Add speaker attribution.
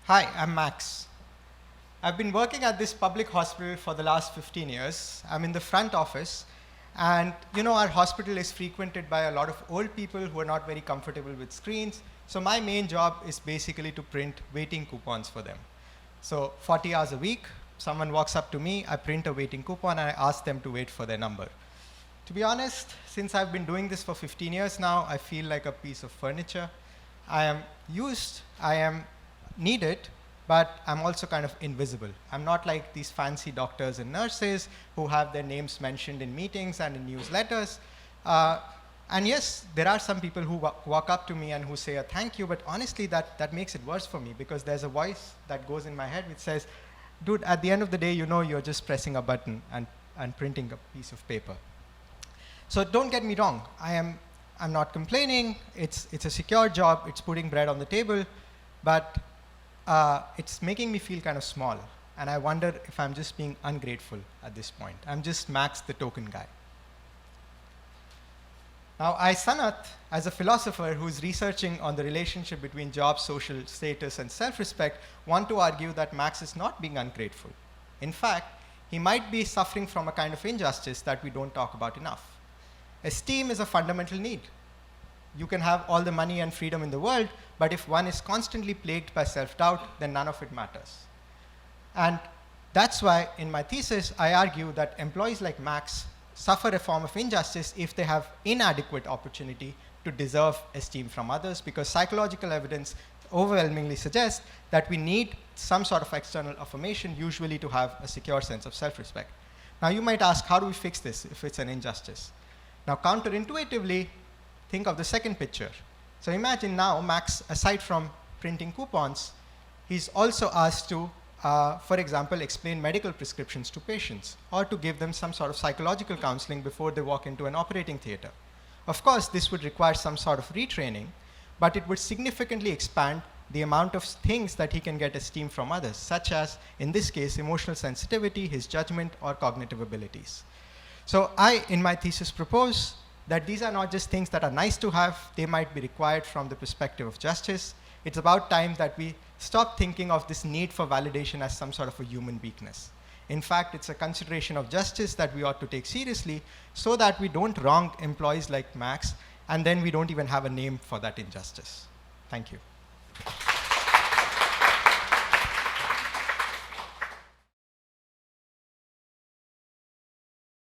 Speaker 1: Hi, I'm Max. I've been working at this public hospital for the last 15 years. I'm in the front office, and our hospital is frequented by a lot of old people who are not very comfortable with screens. So my main job is basically to print waiting coupons for them. So 40 hours a week, someone walks up to me, I print a waiting coupon, and I ask them to wait for their number. To be honest, since I've been doing this for 15 years now, I feel like a piece of furniture. I am used, I am needed, but I'm also kind of invisible. I'm not like these fancy doctors and nurses who have their names mentioned in meetings and in newsletters. And yes, there are some people who walk up to me and who say a thank you, but honestly, that makes it worse for me because there's a voice that goes in my head which says, dude, at the end of the day, you're just pressing a button and printing a piece of paper. So don't get me wrong, I'm not complaining. It's a secure job, it's putting bread on the table, but it's making me feel kind of small. And I wonder if I'm just being ungrateful at this point. I'm just Max the token guy. Now, Sanat, as a philosopher who's researching on the relationship between job, social status, and self-respect, want to argue that Max is not being ungrateful. In fact, he might be suffering from a kind of injustice that we don't talk about enough. Esteem is a fundamental need. You can have all the money and freedom in the world, but if one is constantly plagued by self-doubt, then none of it matters. And that's why, in my thesis, I argue that employees like Max suffer a form of injustice if they have inadequate opportunity to deserve esteem from others, because psychological evidence overwhelmingly suggests that we need some sort of external affirmation, usually to have a secure sense of self-respect. Now, you might ask, how do we fix this if it's an injustice? Now, counterintuitively, think of the second picture. So imagine now Max, aside from printing coupons, he's also asked to, for example, explain medical prescriptions to patients or to give them some sort of psychological counseling before they walk into an operating theater. Of course, this would require some sort of retraining, but it would significantly expand the amount of things that he can get esteem from others, such as, in this case, emotional sensitivity, his judgment, or cognitive abilities. So I, in my thesis, propose that these are not just things that are nice to have, they might be required from the perspective of justice. It's about time that we stop thinking of this need for validation as some sort of a human weakness. In fact, it's a consideration of justice that we ought to take seriously so that we don't wrong employees like Max, and then we don't even have a name for that injustice. Thank you.